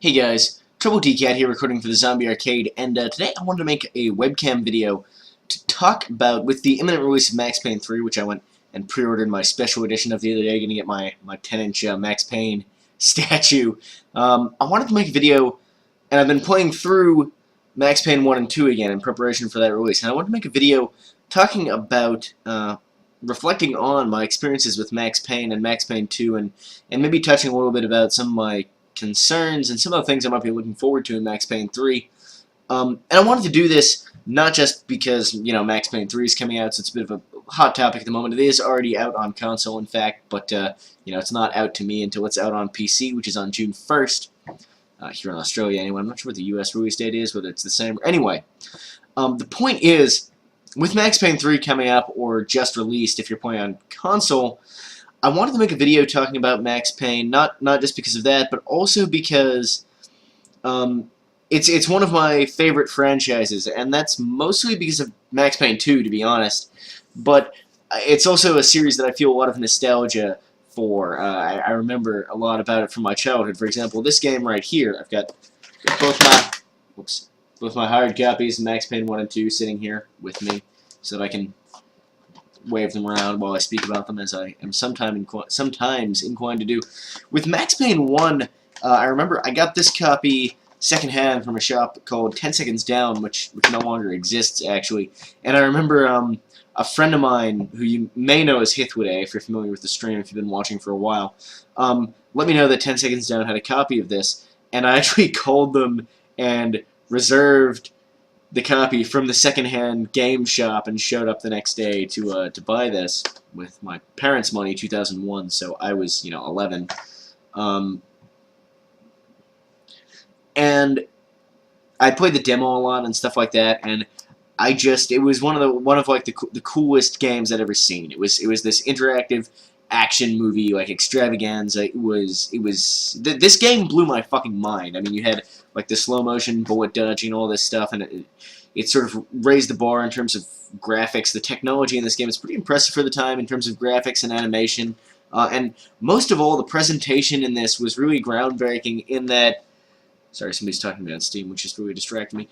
Hey guys, Troubletcat here recording for the Zombie Arcade, and today I wanted to make a webcam video to talk about, with the imminent release of Max Payne 3, which I went and pre-ordered my special edition of the other day, gonna get my 10-inch Max Payne statue. I wanted to make a video, and I've been playing through Max Payne 1 and 2 again in preparation for that release, and I wanted to make a video talking about, reflecting on my experiences with Max Payne and Max Payne 2, and maybe touching a little bit about some of my concerns and some of the things I might be looking forward to in Max Payne 3. And I wanted to do this not just because, Max Payne 3 is coming out, so it's a bit of a hot topic at the moment. It is already out on console, in fact, but, it's not out to me until it's out on PC, which is on June 1st, here in Australia anyway. I'm not sure what the US release date is, whether it's the same. Anyway, the point is, with Max Payne 3 coming up, or just released if you're playing on console, I wanted to make a video talking about Max Payne, not just because of that, but also because it's one of my favorite franchises, and that's mostly because of Max Payne 2, to be honest. But it's also a series that I feel a lot of nostalgia for. I remember a lot about it from my childhood. For example, this game right here, I've got both my hard copies of Max Payne 1 and 2 sitting here with me, so that I can wave them around while I speak about them, as I am sometimes inclined to do. With Max Payne 1, I remember I got this copy secondhand from a shop called 10 Seconds Down, which no longer exists, actually. And I remember a friend of mine, who you may know as Hithwade, if you're familiar with the stream, if you've been watching for a while, let me know that 10 Seconds Down had a copy of this, and I actually called them and reserved the copy from the secondhand game shop and showed up the next day to buy this with my parents' money, 2001, so I was, 11. And I played the demo a lot and stuff like that, and it was one of like the coolest games I'd ever seen. It was this interactive action movie, like, extravaganza. This game blew my fucking mind. I mean, you had like the slow motion bullet dodging, all this stuff, and it sort of raised the bar in terms of graphics. The technology in this game is pretty impressive for the time in terms of graphics and animation, and most of all, the presentation in this was really groundbreaking in that. Sorry, somebody's talking to me on Steam, which is really distracting me.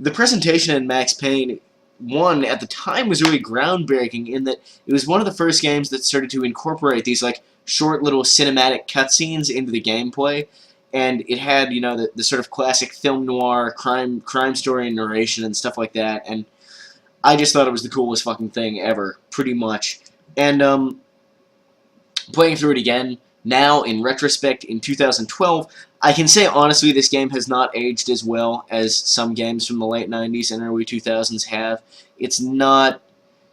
The presentation in Max Payne 1 at the time was really groundbreaking in that it was one of the first games that started to incorporate these like short little cinematic cutscenes into the gameplay, and it had, the sort of classic film noir crime story and narration and stuff like that, and I just thought it was the coolest fucking thing ever, pretty much. And playing through it again now in retrospect in 2012, I can say honestly this game has not aged as well as some games from the late 90s and early 2000s have. It's not,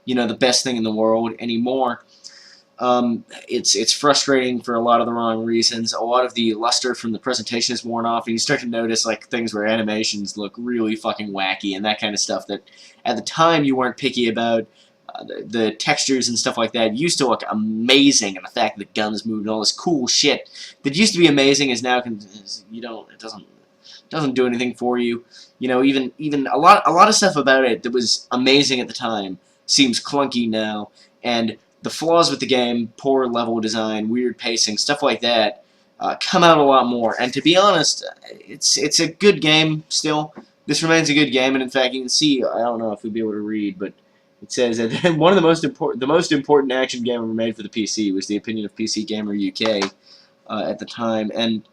the best thing in the world anymore. It's frustrating for a lot of the wrong reasons. A lot of the luster from the presentation is worn off, and you start to notice like things where animations look really fucking wacky and that kind of stuff that at the time you weren't picky about. The textures and stuff like that used to look amazing, and the fact that the guns moved and all this cool shit that used to be amazing is now it doesn't do anything for you. Even a lot of stuff about it that was amazing at the time seems clunky now, and the flaws with the game, poor level design, weird pacing, stuff like that, come out a lot more. And to be honest, it's a good game still. This remains a good game, and in fact, you can see, I don't know if you'll be able to read, but it says that one of the most important action game ever made for the PC was the opinion of PC Gamer UK at the time. And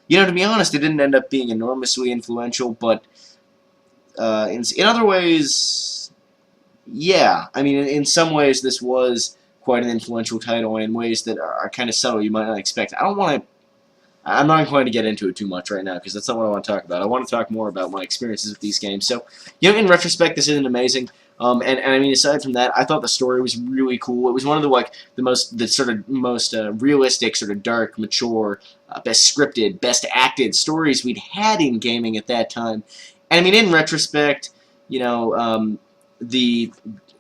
to be honest, it didn't end up being enormously influential, but in other ways, yeah. I mean, in some ways, this was quite an influential title, and in ways that are kind of subtle, you might not expect. I'm not inclined to get into it too much right now, because that's not what I want to talk about. I want to talk more about my experiences with these games. So, in retrospect, this isn't amazing. And I mean, aside from that, I thought the story was really cool. It was one of the most realistic, sort of dark, mature, best scripted, best acted stories we'd had in gaming at that time. And I mean, in retrospect, the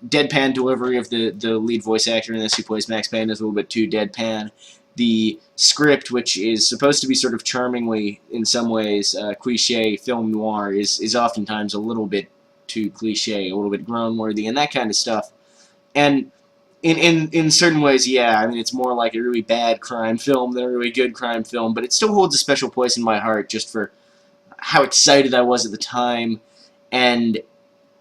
deadpan delivery of the lead voice actor in this, who plays Max Payne, is a little bit too deadpan. The script, which is supposed to be sort of charmingly, in some ways, cliche film noir, is oftentimes a little bit too cliche, a little bit groan-worthy, and that kind of stuff. And In certain ways, yeah. I mean, it's more like a really bad crime film than a really good crime film, but it still holds a special place in my heart just for how excited I was at the time, and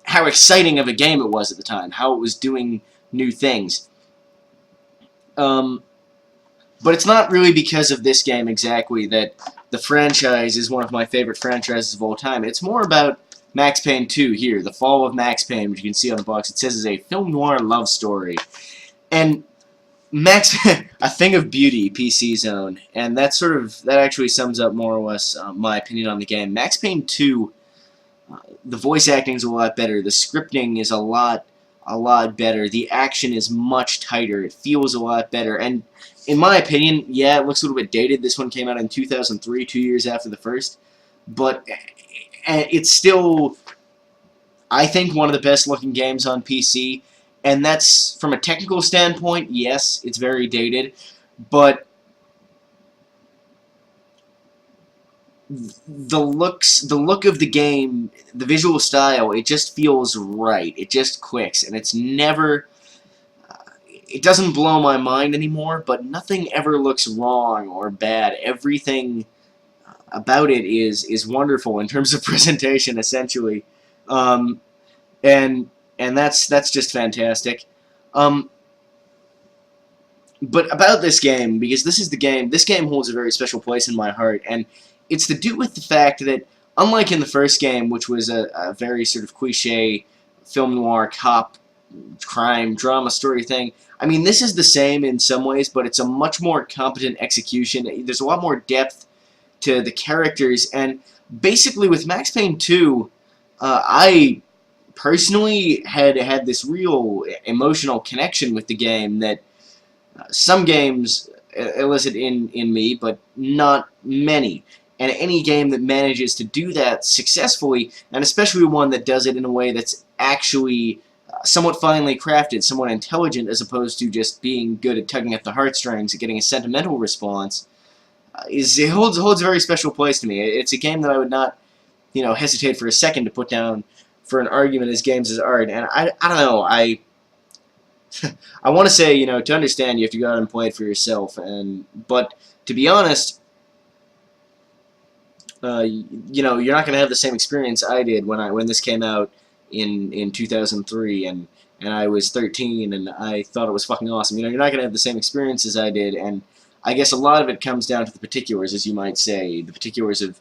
how exciting of a game it was at the time, how it was doing new things. Um, but it's not really because of this game exactly that the franchise is one of my favorite franchises of all time. It's more about Max Payne 2 here, The Fall of Max Payne, which you can see on the box. It says is a film noir love story. And Max, a thing of beauty, PC Zone, and that actually sums up more or less my opinion on the game. Max Payne 2, the voice acting is a lot better, the scripting is a lot better, the action is much tighter, it feels a lot better, and in my opinion, yeah, it looks a little bit dated. This one came out in 2003, 2 years after the first, but it's still, I think, one of the best looking games on PC. And that's, from a technical standpoint, yes, it's very dated, but the look of the game, the visual style, it just feels right. It just clicks, and it's never, it doesn't blow my mind anymore, but nothing ever looks wrong or bad. Everything about it is wonderful in terms of presentation, essentially. Um, and that's just fantastic. Um, but about this game, because this game holds a very special place in my heart, and it's to do with the fact that, unlike in the first game, which was a very sort of cliche film noir cop crime drama story thing, I mean, this is the same in some ways, but it's a much more competent execution. There's a lot more depth to the characters, and basically with Max Payne 2, I personally had this real emotional connection with the game that some games elicit in me, but not many. And any game that manages to do that successfully, and especially one that does it in a way that's actually somewhat finely crafted, somewhat intelligent, as opposed to just being good at tugging at the heartstrings and getting a sentimental response, it holds a very special place to me. It's a game that I would not, hesitate for a second to put down for an argument as games as art. And I don't know, I want to say, to understand, you have to go out and play it for yourself. But to be honest, you're not going to have the same experience I did when this came out in 2003, and I was 13, and I thought it was fucking awesome. You're not going to have the same experience as I did, and I guess a lot of it comes down to the particulars, as you might say, the particulars of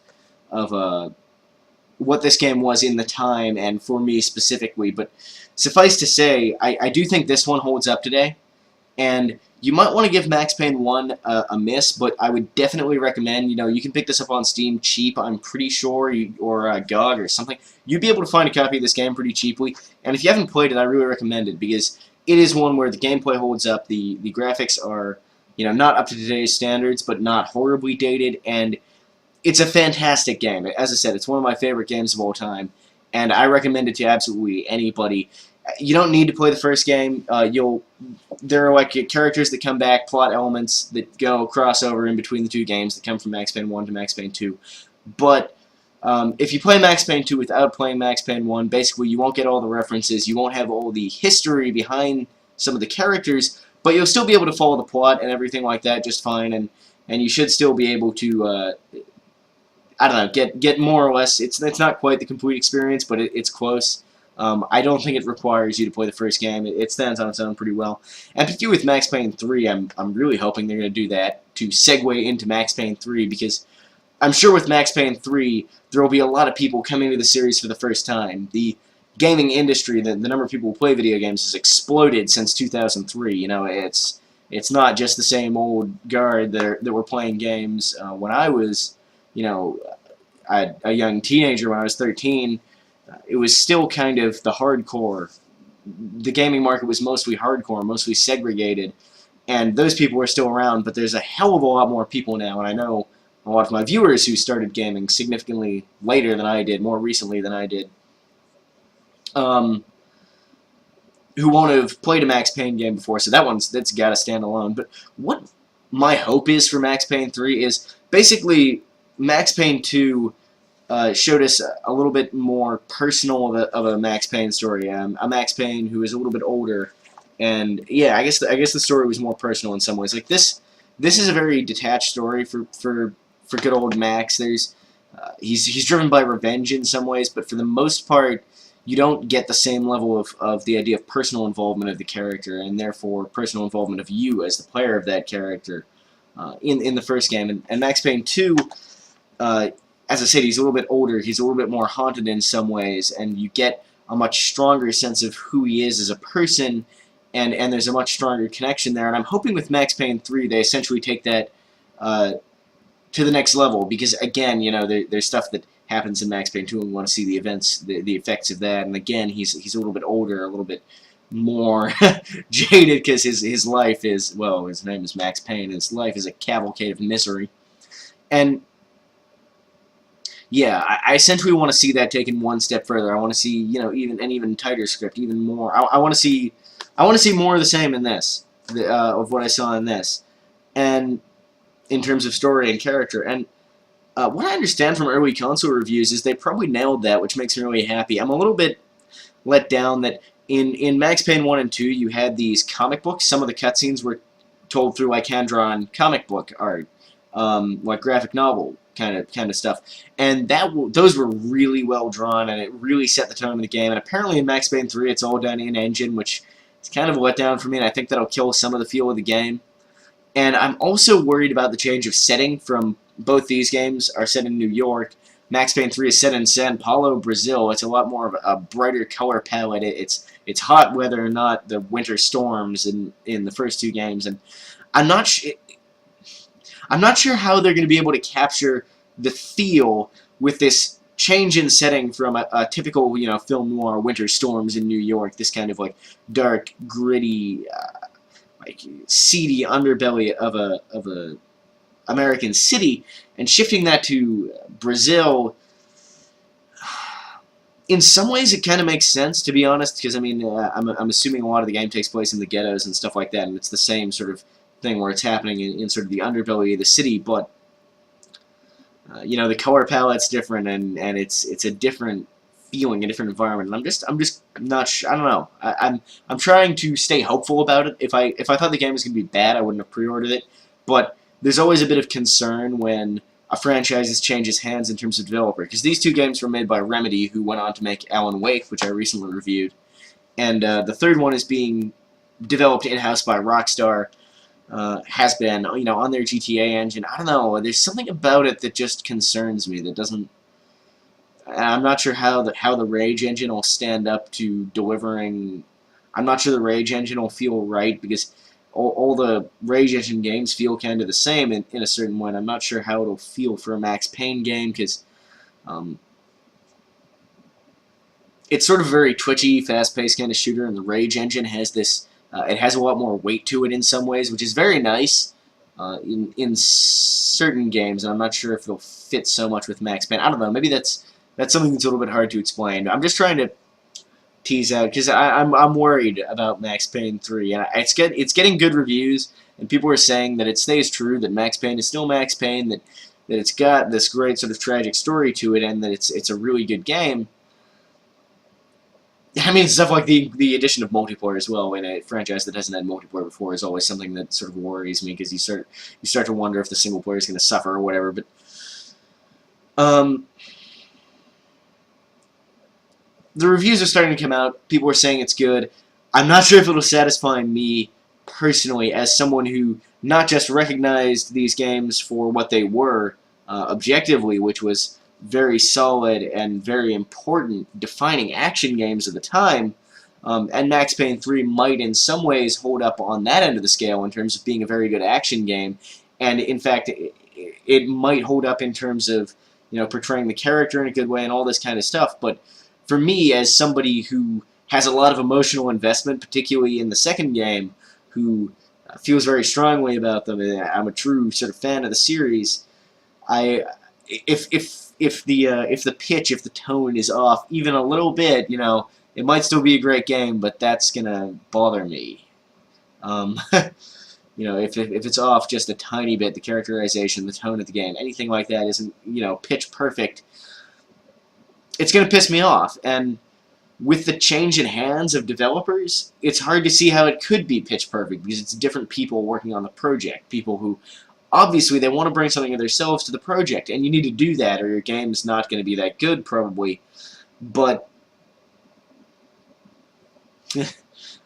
what this game was in the time, and for me specifically. But suffice to say, I do think this one holds up today, and you might want to give Max Payne 1 a miss, but I would definitely recommend, you can pick this up on Steam cheap, I'm pretty sure, or GOG or something. You'd be able to find a copy of this game pretty cheaply, and if you haven't played it, I really recommend it, because it is one where the gameplay holds up, the graphics are, not up to today's standards, but not horribly dated, and it's a fantastic game. As I said, it's one of my favorite games of all time, and I recommend it to absolutely anybody. You don't need to play the first game. There are like characters that come back, plot elements that go crossover in between the two games that come from Max Payne 1 to Max Payne 2. But if you play Max Payne 2 without playing Max Payne 1, basically you won't get all the references, you won't have all the history behind some of the characters, but you'll still be able to follow the plot and everything like that just fine, and you should still be able to, I don't know, get more or less. It's not quite the complete experience, but it's close. I don't think it requires you to play the first game. It stands on its own pretty well. And particularly with Max Payne 3, I'm really hoping they're going to do that to segue into Max Payne 3, because I'm sure with Max Payne 3, there will be a lot of people coming to the series for the first time. The gaming industry, the number of people who play video games has exploded since 2003. It's not just the same old guard that were playing games when I was, a young teenager when I was 13. It was still kind of the hardcore. The gaming market was mostly hardcore, mostly segregated, and those people are still around, but there's a hell of a lot more people now, and I know a lot of my viewers who started gaming significantly later than I did, more recently than I did, who won't have played a Max Payne game before, so that's got to stand alone. But what my hope is for Max Payne 3 is basically Max Payne 2 showed us a little bit more personal of a Max Payne story. A Max Payne who is a little bit older, And yeah, I guess the story was more personal in some ways. Like this is a very detached story for good old Max. He's driven by revenge in some ways, but for the most part, you don't get the same level of the idea of personal involvement of the character, and therefore personal involvement of you as the player of that character in the first game. And Max Payne 2, uh, as I said, he's a little bit older. He's a little bit more haunted in some ways, and you get a much stronger sense of who he is as a person, and there's a much stronger connection there. And I'm hoping with Max Payne 3 they essentially take that uh, to the next level, because again, there's stuff that happens in Max Payne 2 and we want to see the events, the effects of that. And again, he's a little bit older, a little bit more jaded, because his life is, well, his name is Max Payne, his life is a cavalcade of misery. And yeah, I essentially want to see that taken one step further. I want to see, even an even tighter script, even more. I want to see more of the same in this, of what I saw in this, and in terms of story and character. And what I understand from early console reviews is they probably nailed that, which makes me really happy. I'm a little bit let down that in Max Payne 1 and 2, you had these comic books. Some of the cutscenes were told through like hand-drawn comic book art, like graphic novel kind of stuff, and those were really well drawn, and it really set the tone of the game. And apparently in Max Payne 3, it's all done in engine, which is kind of a letdown for me, and I think that'll kill some of the feel of the game. And I'm also worried about the change of setting. From both these games are set in New York. Max Payne 3 is set in São Paulo, Brazil. It's a lot more of a brighter color palette. It's hot weather and not the winter storms in the first two games. And I'm not sure how they're going to be able to capture the feel with this change in setting from a typical, film noir winter storms in New York. This kind of like dark, gritty, like seedy underbelly of a American city, and shifting that to Brazil. In some ways, it kind of makes sense, to be honest, because I mean, I'm assuming a lot of the game takes place in the ghettos and stuff like that, and it's the same sort of thing where it's happening in sort of the underbelly of the city. But the color palette's different, and it's a different feeling, a different environment. And I'm just not sure. I don't know. I'm trying to stay hopeful about it. If I thought the game was going to be bad, I wouldn't have pre-ordered it. But there's always a bit of concern when a franchise changes hands in terms of developer, because these two games were made by Remedy, who went on to make Alan Wake, which I recently reviewed, and the third one is being developed in-house by Rockstar. Has been, on their GTA engine. I don't know. There's something about it that just concerns me. That doesn't. I'm not sure how the Rage engine will stand up to delivering. I'm not sure the Rage engine will feel right, because all the Rage engine games feel kind of the same in a certain way. I'm not sure how it'll feel for a Max Payne game, because it's sort of a very twitchy, fast-paced kind of shooter, and the Rage engine has this. It has a lot more weight to it in some ways, which is very nice in certain games, and I'm not sure if it'll fit so much with Max Payne. I don't know. Maybe that's something that's a little bit hard to explain. I'm just trying to tease out, because I'm worried about Max Payne 3, and it's getting good reviews, and people are saying that it stays true, that Max Payne is still Max Payne, that it's got this great sort of tragic story to it, and that it's a really good game. I mean, stuff like the addition of multiplayer as well in a franchise that hasn't had multiplayer before is always something that sort of worries me, because you start to wonder if the single player is going to suffer or whatever. But the reviews are starting to come out. People are saying it's good. I'm not sure if it'll satisfy me personally, as someone who not just recognized these games for what they were objectively, which was very solid and very important defining action games of the time, and Max Payne 3 might in some ways hold up on that end of the scale in terms of being a very good action game, and in fact it might hold up in terms of portraying the character in a good way and all this kind of stuff. But for me, as somebody who has a lot of emotional investment, particularly in the second game, who feels very strongly about them, and I'm a true sort of fan of the series, if the pitch, if the tone is off even a little bit, it might still be a great game, but that's gonna bother me. If it's off just a tiny bit, the characterization, the tone of the game, anything like that isn't pitch perfect, it's gonna piss me off. And with the change in hands of developers, it's hard to see how it could be pitch perfect because it's different people working on the project. People who, obviously, they want to bring something of themselves to the project, and you need to do that or your game's not going to be that good, probably. But,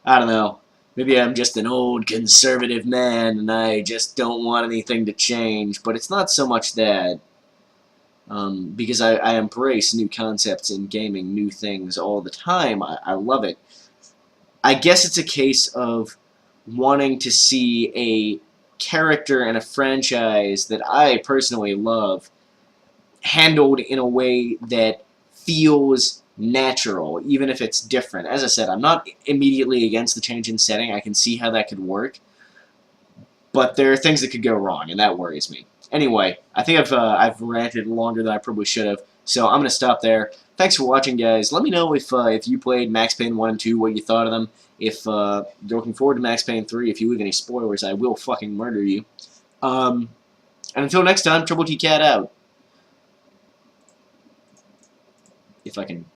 I don't know. Maybe I'm just an old conservative man and I just don't want anything to change, but it's not so much that. Because I embrace new concepts in gaming, new things all the time. I love it. I guess it's a case of wanting to see a character and a franchise that I personally love handled in a way that feels natural, even if it's different. As I said, I'm not immediately against the change in setting. I can see how that could work, but there are things that could go wrong, and that worries me. Anyway, I think I've ranted longer than I probably should have, so I'm gonna stop there. Thanks for watching, guys. Let me know if you played Max Payne 1 and 2, what you thought of them. If you're looking forward to Max Payne 3, if you leave any spoilers, I will fucking murder you. And until next time, Troubletcat out. If I can